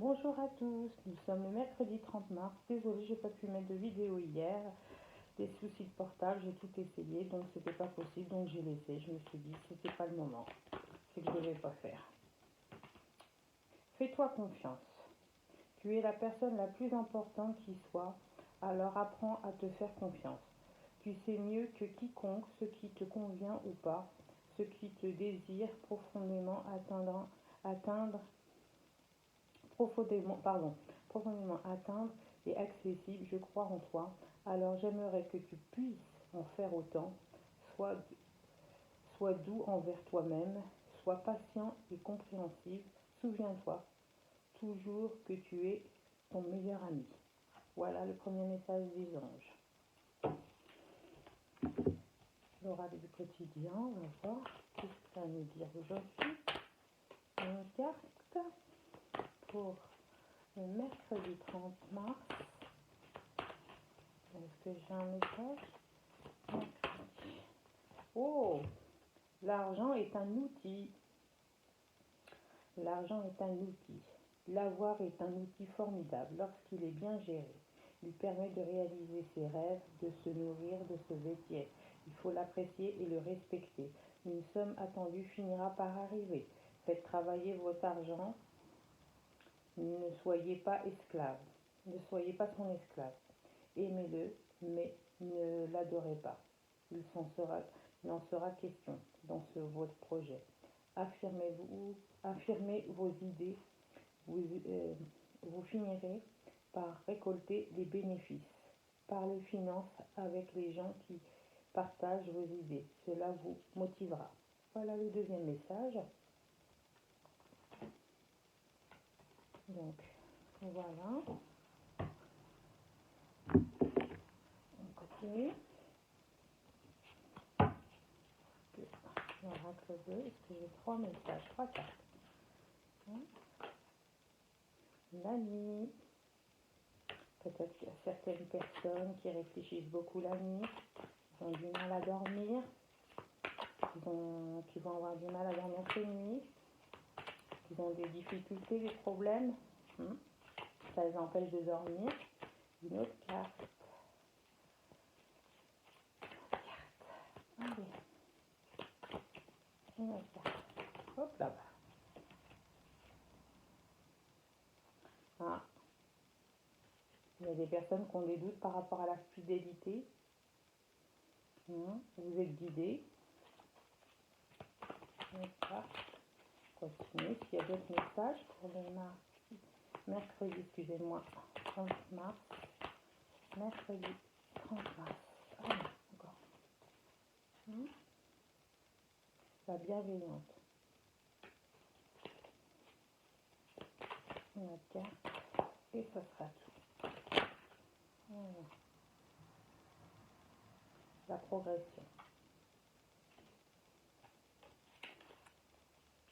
Bonjour à tous, nous sommes le mercredi 30 mars. Désolée, j'ai pas pu mettre de vidéo hier. Des soucis de portable, j'ai tout essayé, donc c'était pas possible, donc j'ai laissé. Je me suis dit c'était pas le moment, c'est que je devais pas faire. Fais-toi confiance. Tu es la personne la plus importante qui soit, alors apprends à te faire confiance. Tu sais mieux que quiconque ce qui te convient ou pas, ce qui te désire profondément atteindre profondément atteindre et accessible, je crois en toi. Alors j'aimerais que tu puisses en faire autant. Sois, sois doux envers toi-même, sois patient et compréhensif. Souviens-toi toujours que tu es ton meilleur ami. Voilà le premier message des anges. L'oracle du quotidien, on va voir ce que ça va nous dire aujourd'hui. Une carte pour le mercredi 30 mars. Est-ce que j'ai un message? Oh, l'argent est un outil. L'argent est un outil. L'avoir est un outil formidable lorsqu'il est bien géré. Il permet de réaliser ses rêves, de se nourrir, de se vêtir. Il faut l'apprécier et le respecter. Une somme attendue finira par arriver. Faites travailler votre argent. Ne soyez pas esclave. Ne soyez pas son esclave. Aimez-le, mais ne l'adorez pas. Il en sera question dans votre projet. Affirmez vos idées, vous finirez par récolter les bénéfices. Parlez finances avec les gens qui partagent vos idées. Cela vous motivera. Voilà le deuxième message. Donc, voilà. On continue. L'oracle 2, est-ce que j'ai 3 messages, 3 cartes. La nuit. Peut-être qu'il y a certaines personnes qui réfléchissent beaucoup la nuit, qui ont du mal à dormir, qui vont avoir du mal à dormir cette nuit, qui ont des difficultés, des problèmes. Ça les empêche de dormir. Une autre carte. Allez. Une autre carte. Hop là-bas. Ah. Il y a des personnes qui ont des doutes par rapport à la fidélité. Vous êtes guidés. Continuez. S'il y a d'autres messages pour le mercredi, excusez-moi, 30 mars. Mercredi 30 mars. Ah, encore. La bienveillante. Une autre carte. Et ça sera tout. Voilà. La progression.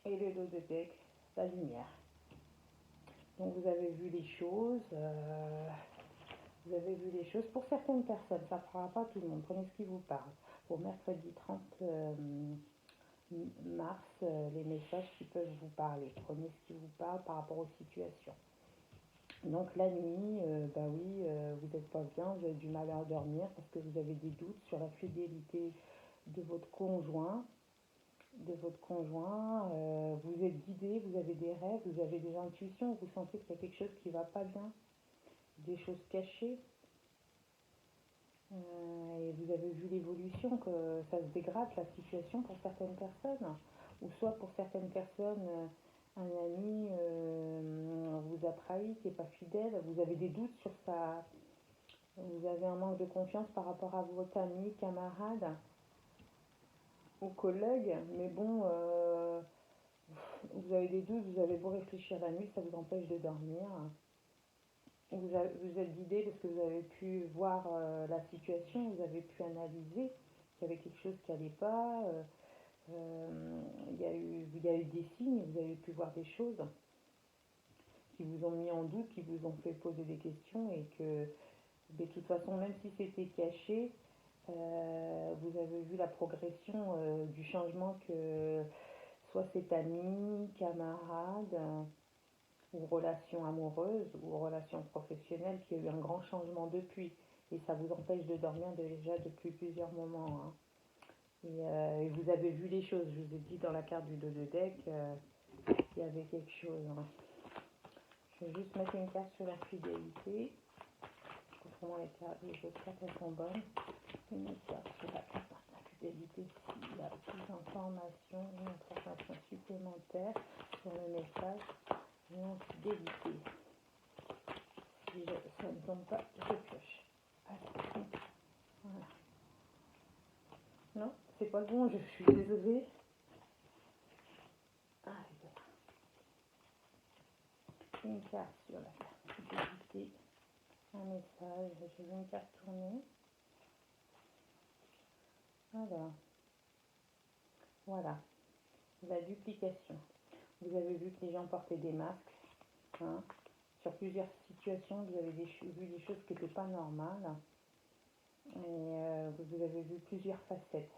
Et le dos de deck, la lumière. Donc vous avez vu les choses. Pour certaines personnes, ça ne fera pas tout le monde. Prenez ce qui vous parle. Pour mercredi 30 mars, les messages qui peuvent vous parler. Prenez ce qui vous parle par rapport aux situations. Donc la nuit, vous n'êtes pas bien, vous avez du mal à dormir parce que vous avez des doutes sur la fidélité de votre conjoint. Vous êtes guidé, vous avez des rêves, vous avez des intuitions, vous sentez qu'il y a quelque chose qui ne va pas bien, des choses cachées. Et vous avez vu l'évolution, que ça se dégrade la situation pour certaines personnes, ou soit pour certaines personnes, un ami vous a trahi, qui n'est pas fidèle, vous avez des doutes sur ça, vous avez un manque de confiance par rapport à votre ami, camarade ou collègue, mais bon, vous avez des doutes, vous avez beau réfléchir la nuit, ça vous empêche de dormir. Vous êtes guidé parce que vous avez pu voir la situation, vous avez pu analyser qu'il y avait quelque chose qui n'allait pas. Il y a eu des signes, vous avez pu voir des choses qui vous ont mis en doute, qui vous ont fait poser des questions et que, de toute façon, même si c'était caché, vous avez vu la progression du changement que soit cet ami, camarade, ou relation amoureuse ou relation professionnelle, qu'il y a eu un grand changement depuis. Et ça vous empêche de dormir déjà depuis plusieurs moments. Hein. Et vous avez vu les choses. Je vous ai dit dans la carte du dos de deck, il y avait quelque chose. Hein. Je vais juste mettre une carte sur la fidélité. Autrement, les autres cartes elles sont bonnes. Une carte sur la fidélité. S'il y a plus d'informations, une information supplémentaire sur le message. Non, fidélité. Si ça ne tombe pas, je pioche. Allez. Voilà. Non, c'est pas le bon, je suis désolée. Ah, une carte sur la carte fidélité. Un message, je vais une carte tournée. Alors, voilà, la duplication. Vous avez vu que les gens portaient des masques. Hein. Sur plusieurs situations, vous avez vu des choses qui n'étaient pas normales. Et vous avez vu plusieurs facettes.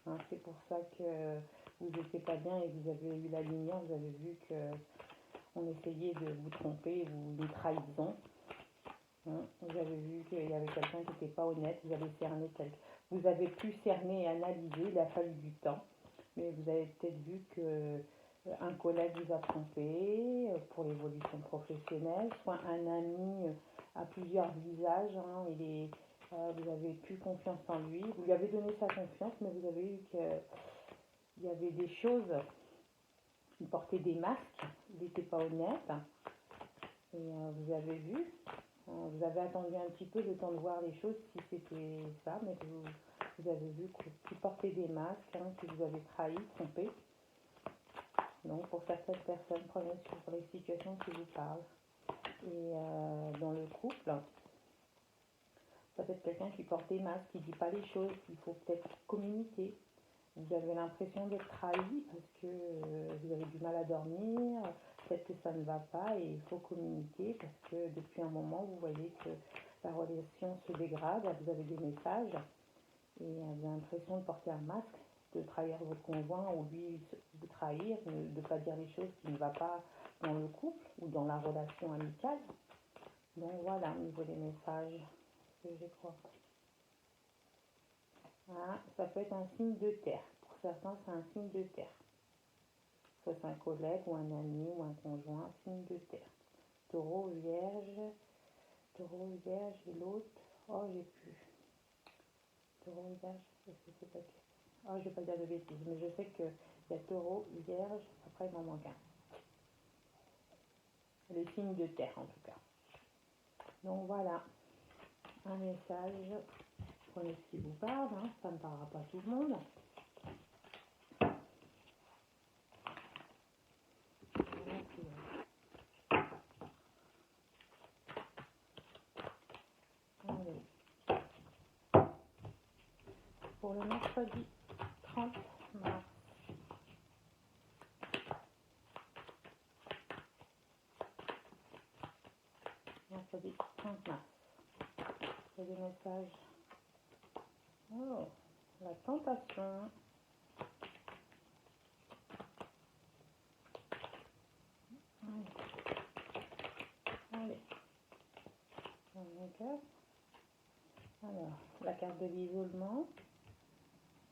Hein. C'est pour ça que vous n'étiez pas bien et vous avez eu la lumière. Vous avez vu qu'on essayait de vous tromper ou une trahison. Hein. Vous avez vu qu'il y avait quelqu'un qui n'était pas honnête. Vous avez cerné quelqu'un. Vous avez pu cerner et analyser. Il a fallu du temps. Mais vous avez peut-être vu que un collègue vous a trompé pour l'évolution professionnelle, soit un ami à plusieurs visages. Hein, vous avez plus confiance en lui. Vous lui avez donné sa confiance, mais vous avez vu qu'il y avait des choses. Il portait des masques, il n'était pas honnête. Et vous avez vu, vous avez attendu un petit peu le temps de voir les choses si c'était ça, mais vous avez vu qu'il portait des masques, hein, que vous avez trahi, trompé. Donc pour certaines personnes, prenez sur les situations qui vous parlent. Et dans le couple, ça peut être quelqu'un qui porte des masques, qui ne dit pas les choses, il faut peut-être communiquer. Vous avez l'impression d'être trahi parce que vous avez du mal à dormir, peut-être que ça ne va pas et il faut communiquer parce que depuis un moment, vous voyez que la relation se dégrade, vous avez des messages et vous avez l'impression de porter un masque, de trahir votre conjoint ou lui de trahir, de ne pas dire les choses qui ne vont pas dans le couple ou dans la relation amicale. Donc voilà, au niveau des messages que j'ai quoi. Voilà, ça peut être un signe de terre. Pour certains, c'est un signe de terre. Soit c'est un collègue ou un ami ou un conjoint, signe de terre. Taureau, vierge et l'autre. Oh, j'ai plus. Taureau, vierge, je sais pas. Oh, je vais pas dire de bêtises, mais je sais qu'il y a taureau, vierge, après il m'en manque un. Les signes de terre en tout cas. Donc voilà, un message. Prenez ce qui vous parle, hein. Ça ne parlera pas à tout le monde. Allez. Pour le mercredi 30 mars. Mercredi 30 mars. Il y a des messages. Oh, la tentation. Allez. Alors, la carte de l'isolement,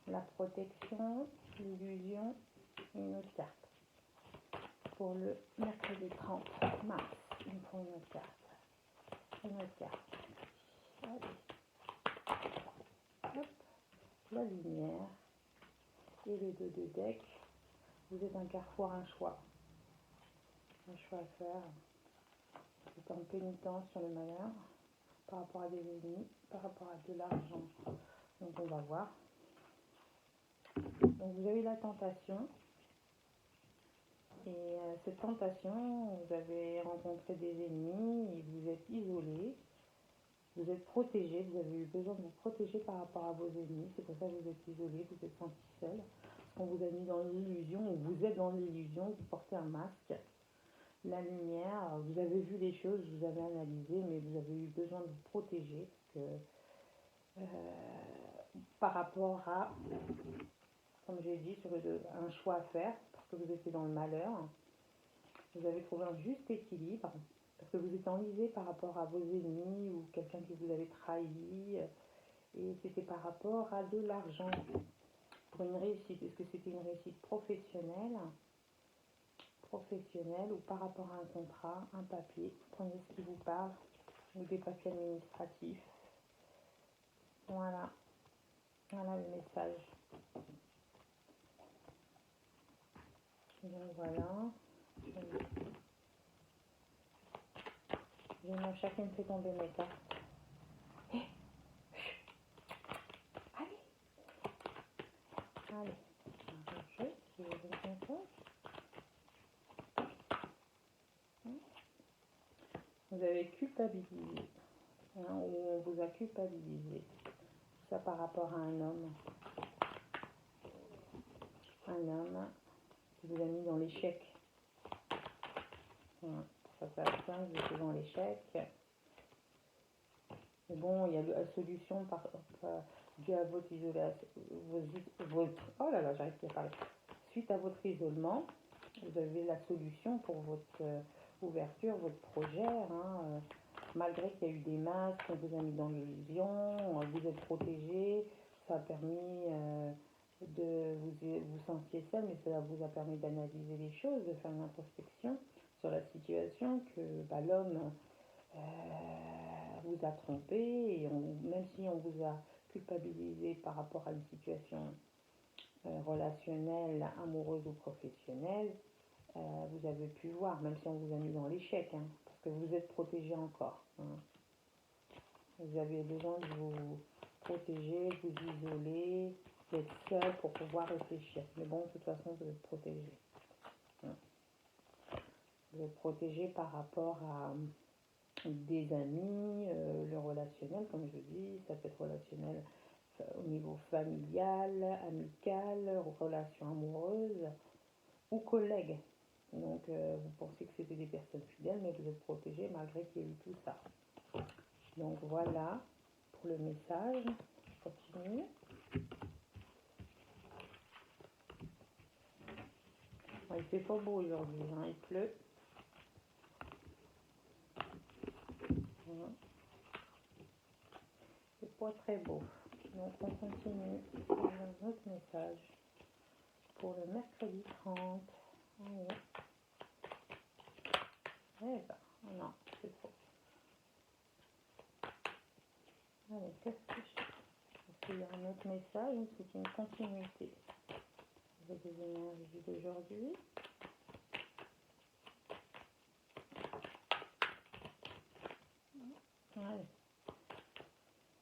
la protection, l'illusion, une autre carte. Pour le mercredi 30 mars, il me faut une autre carte. Une autre carte. Allez. Hop. La lumière et les deux de deck. Vous êtes un carrefour, un choix. Un choix à faire. Vous êtes en pénitence sur le malheur par rapport à des ennemis, par rapport à de l'argent. Donc on va voir. Donc vous avez la tentation. Et cette tentation, vous avez rencontré des ennemis, et vous êtes isolé, vous êtes protégé, vous avez eu besoin de vous protéger par rapport à vos ennemis, c'est pour ça que vous êtes isolé, vous êtes senti seul. Parce qu'on vous a mis dans l'illusion, ou vous êtes dans l'illusion, vous portez un masque. La lumière, vous avez vu les choses, vous avez analysé, mais vous avez eu besoin de vous protéger, parce que par rapport à, comme j'ai dit, sur un choix à faire, parce que vous étiez dans le malheur. Vous avez trouvé un juste équilibre, parce que vous êtes enlisé par rapport à vos ennemis ou quelqu'un qui vous avait trahi, et c'était par rapport à de l'argent pour une réussite. Est-ce que c'était une réussite professionnelle ou par rapport à un contrat, un papier? Prenez ce qui vous parle, ou des papiers administratifs. Voilà, voilà le message. Donc voilà. Chacun me fait tomber mes cartes. Allez, allez. Vous avez culpabilisé, hein, ou on vous a culpabilisé. Ça par rapport à un homme. Un homme qui vous a mis dans l'échec. Ça fait bien, vous êtes dans l'échec. Mais bon, il y a la solution due à votre isolation. Oh là là, j'arrive plus à parler. Suite à votre isolement, vous avez la solution pour votre ouverture, votre projet. Hein, malgré qu'il y a eu des masques, on vous a mis dans l'illusion, vous êtes protégé, ça a permis de vous sentiez seul, mais ça vous a permis d'analyser les choses, de faire une introspection sur la situation, que l'homme vous a trompé, et même si on vous a culpabilisé par rapport à une situation relationnelle, amoureuse ou professionnelle, vous avez pu voir, même si on vous a mis dans l'échec, hein, parce que vous êtes protégé encore. Hein. Vous avez besoin de vous protéger, de vous isoler, d'être seul pour pouvoir réfléchir. Mais bon, de toute façon, vous êtes protégé. Hein. Vous êtes protégé par rapport à des amis, le relationnel, comme je dis, ça peut être relationnel au niveau familial, amical, relation amoureuse ou collègue. Donc vous pensez que c'était des personnes fidèles, mais vous êtes protégé malgré qu'il y ait eu tout ça. Donc voilà pour le message. Je continue. Il fait pas beau aujourd'hui, hein, il pleut. Voilà. C'est pas très beau. Donc on continue avec un autre message pour le mercredi 30. Allez. Eh ben, non, c'est faux. Allez, qu'est-ce que je fais? Est-ce qu'il y a un autre message ou c'est une continuité avec les énergies d'aujourd'hui? Allez.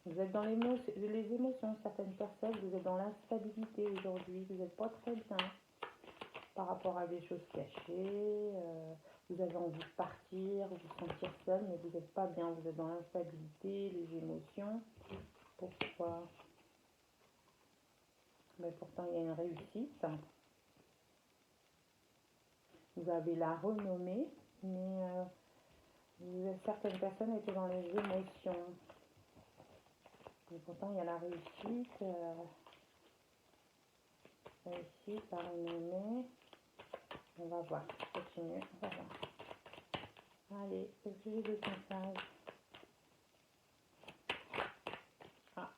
Vous êtes dans les émotions, certaines personnes, vous êtes dans l'instabilité aujourd'hui, vous n'êtes pas très bien par rapport à des choses cachées, vous avez envie de partir, vous vous sentir seul, mais vous n'êtes pas bien, vous êtes dans l'instabilité, les émotions. Pourquoi? Mais pourtant il y a une réussite. Vous avez la renommée, mais certaines personnes étaient dans les émotions. Et pourtant il y a la réussite, la renommée. On va voir, continue, on va voir. Allez, est-ce que j'ai des messages? Ah,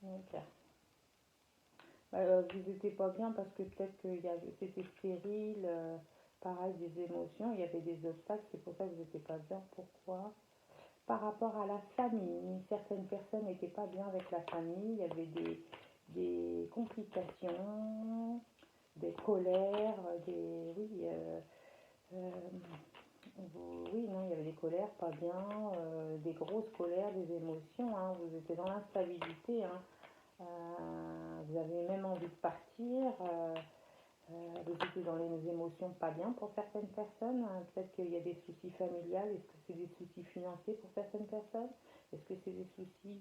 ok. Vous n'étiez pas bien parce que peut-être que c'était stérile, pareil, des émotions, il y avait des obstacles, c'est pour ça que vous n'étiez pas bien. Pourquoi? Par rapport à la famille, certaines personnes n'étaient pas bien avec la famille, il y avait des complications, des colères, oui, non, il y avait des colères pas bien, des grosses colères, des émotions, hein, vous étiez dans l'instabilité, hein, vous avez même envie de partir, vous étiez dans les émotions pas bien pour certaines personnes, hein, peut-être qu'il y a des soucis familiales, est-ce que c'est des soucis financiers pour certaines personnes, est-ce que c'est des soucis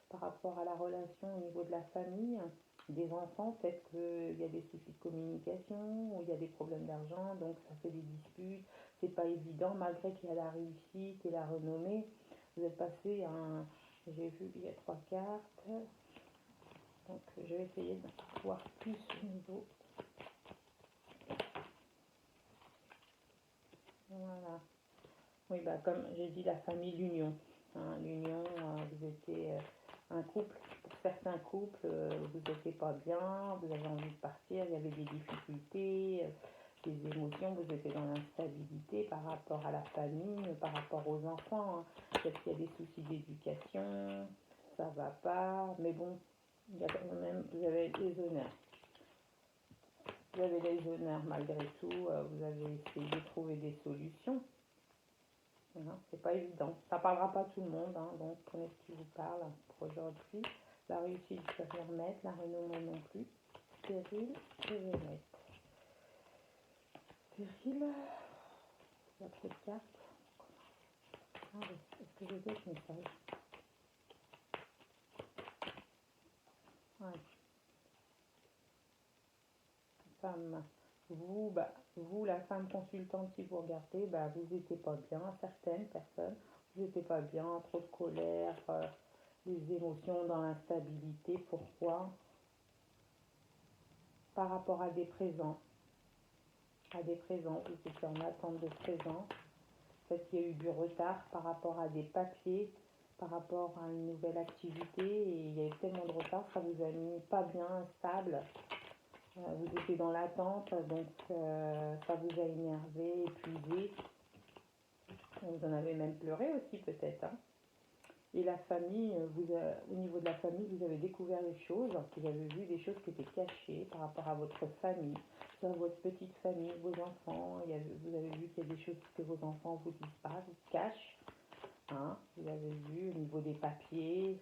par rapport à la relation au niveau de la famille, hein, des enfants, peut-être qu'il y a des soucis de communication, ou il y a des problèmes d'argent, donc ça fait des disputes, c'est pas évident, malgré qu'il y a la réussite et la renommée, vous êtes passé j'ai vu il y a 3 cartes, donc je vais essayer de voir plus au niveau. Voilà. Oui, bah, comme j'ai dit, la famille, l'union. Hein, l'union, vous étiez un couple. Pour certains couples, vous n'étiez pas bien, vous avez envie de partir, il y avait des difficultés, des émotions, vous étiez dans l'instabilité par rapport à la famille, par rapport aux enfants. Hein. Peut-être qu'il y a des soucis d'éducation, ça va pas, mais bon, il y a quand même, vous avez les honneurs. Vous avez les honneurs malgré tout, vous avez essayé de trouver des solutions. Hein, c'est pas évident. Ça parlera pas à tout le monde, hein, donc prenez ce qui vous parle pour aujourd'hui. La réussite, je vais remettre, la renommée non plus. Péril, je vais mettre. Péril, il y a trop de cartes. Ah oui, est-ce que j'ai d'autres messages? Ouais. Femme, vous, vous, la femme consultante, si vous regardez, vous n'étiez pas bien, certaines personnes, vous n'étiez pas bien, trop de colère, les émotions dans l'instabilité. Pourquoi? Par rapport à des présents. À des présents, vous étiez en attente de présents. Peut-être qu'il y a eu du retard par rapport à des papiers, par rapport à une nouvelle activité, et il y a eu tellement de retard, ça vous a mis pas bien, stable. Vous étiez dans l'attente, donc ça vous a énervé, épuisé. Vous en avez même pleuré aussi peut-être. Hein. Et la famille, au niveau de la famille, vous avez découvert des choses, vous avez vu des choses qui étaient cachées par rapport à votre famille, dans votre petite famille, vos enfants. Vous avez vu qu'il y a des choses que vos enfants vous disent pas, vous cachent. Hein. Vous avez vu au niveau des papiers,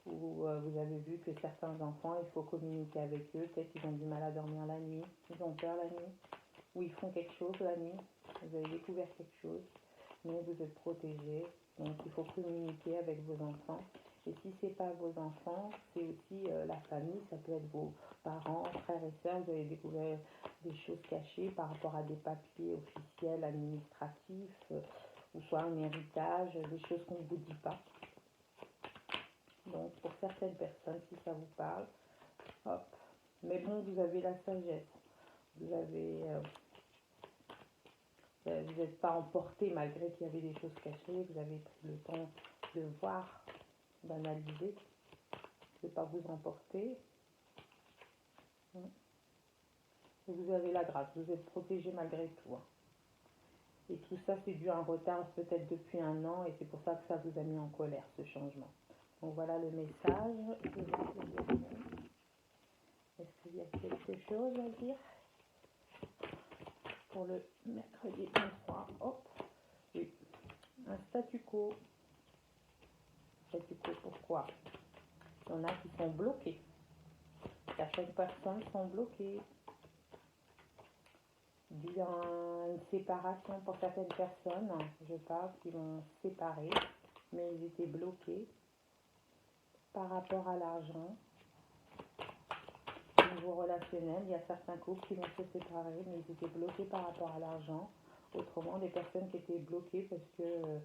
ou vous avez vu que certains enfants, il faut communiquer avec eux. Peut-être qu'ils ont du mal à dormir la nuit, ils ont peur la nuit, ou ils font quelque chose la nuit. Vous avez découvert quelque chose, mais vous êtes protégé. Donc il faut communiquer avec vos enfants. Et si ce n'est pas vos enfants, c'est aussi la famille, ça peut être vos parents, frères et sœurs. Vous avez découvert des choses cachées par rapport à des papiers officiels, administratifs, ou soit un héritage, des choses qu'on ne vous dit pas. Donc pour certaines personnes, si ça vous parle, hop. Mais bon, vous avez la sagesse. Vous avez... vous n'êtes pas emporté malgré qu'il y avait des choses cachées. Vous avez pris le temps de voir, d'analyser, de ne pas vous emporter. Et vous avez la grâce, vous êtes protégé malgré tout. Hein. Et tout ça, c'est dû à un retard peut-être depuis un an et c'est pour ça que ça vous a mis en colère, ce changement. Donc voilà le message. Est-ce qu'il y a quelque chose à dire pour le mercredi 23? Hop, oui. Un statu quo. Statu quo, pourquoi? Il y en a qui sont bloqués. Certaines personnes sont bloquées. Bien une séparation pour certaines personnes, je parle, qui vont se séparer, mais ils étaient bloqués par rapport à l'argent. Au niveau relationnel, il y a certains couples qui vont se séparer, mais ils étaient bloqués par rapport à l'argent. Autrement, des personnes qui étaient bloquées parce que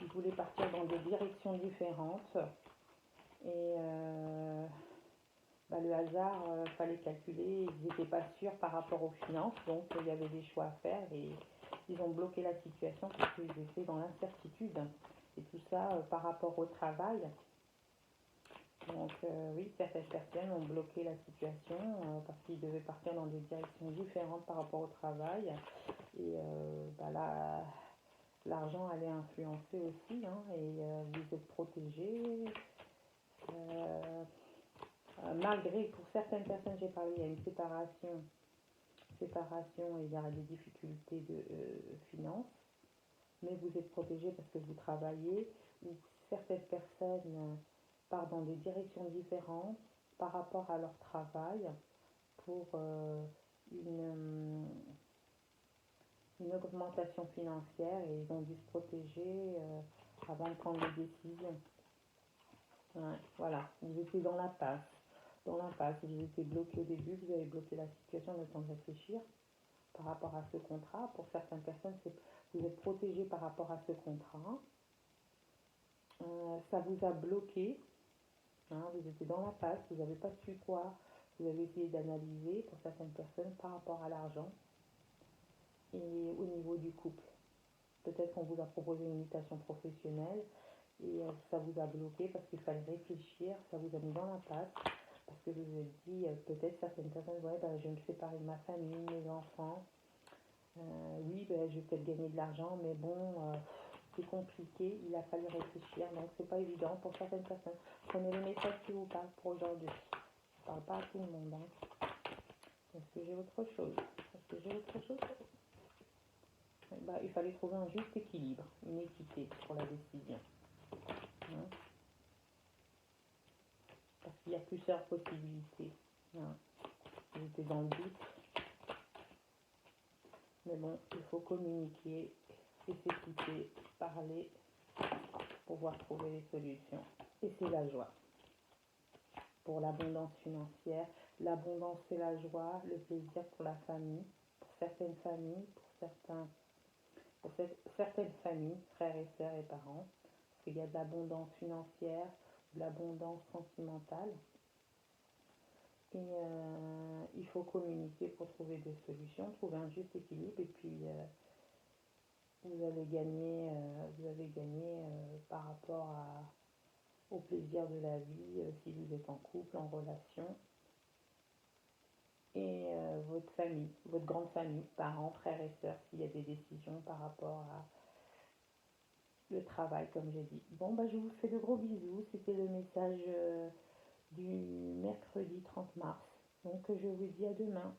ils voulaient partir dans des directions différentes. Et le hasard, fallait calculer, ils n'étaient pas sûrs par rapport aux finances, donc il y avait des choix à faire et ils ont bloqué la situation parce qu'ils étaient dans l'incertitude. Et tout ça par rapport au travail. Donc oui, certaines personnes ont bloqué la situation parce qu'ils devaient partir dans des directions différentes par rapport au travail. Et là, l'argent allait influencer aussi, hein, et vous êtes protégés. Malgré, pour certaines personnes, j'ai parlé, il y a une séparation et il y a des difficultés de finances, mais vous êtes protégé parce que vous travaillez, ou certaines personnes partent dans des directions différentes par rapport à leur travail pour une augmentation financière et ils ont dû se protéger avant de prendre des décisions. Ouais, voilà, vous étiez dans l'impasse. Dans l'impasse, vous étiez bloqué au début, vous avez bloqué la situation, le temps de réfléchir par rapport à ce contrat. Pour certaines personnes, vous êtes protégé par rapport à ce contrat. Ça vous a bloqué, hein, vous étiez dans l'impasse, vous n'avez pas su quoi. Vous avez essayé d'analyser pour certaines personnes par rapport à l'argent. Et au niveau du couple, peut-être qu'on vous a proposé une mutation professionnelle et ça vous a bloqué parce qu'il fallait réfléchir, ça vous a mis dans la passe parce que vous vous êtes dit, peut-être certaines personnes, ouais, ben, je vais me séparer de ma famille, mes enfants. Oui, ben, je vais peut-être gagner de l'argent, mais bon, c'est compliqué, il a fallu réfléchir, donc c'est pas évident pour certaines personnes. Prenez le message qui vous parle pour aujourd'hui. Je parle pas à tout le monde. Hein. Est-ce que j'ai autre chose? Est-ce que j'ai autre chose? Bah, il fallait trouver un juste équilibre, une équité pour la décision. Hein, parce qu'il y a plusieurs possibilités. Hein. J'étais dans le doute, mais bon, il faut communiquer et s'écouter, parler, pour pouvoir trouver les solutions. Et c'est la joie. Pour l'abondance financière, l'abondance c'est la joie, le plaisir pour la famille, pour certaines familles, certaines familles, frères et sœurs et parents, parce qu'il y a de l'abondance financière, de l'abondance sentimentale, et il faut communiquer pour trouver des solutions, trouver un juste équilibre, et puis vous avez gagné par rapport au plaisir de la vie, si vous êtes en couple, en relation, et votre famille, votre grande famille, parents, frères et sœurs, s'il y a des décisions par rapport à le travail, comme j'ai dit. Bon, bah, je vous fais de gros bisous. C'était le message du mercredi 30 mars. Donc, je vous dis à demain.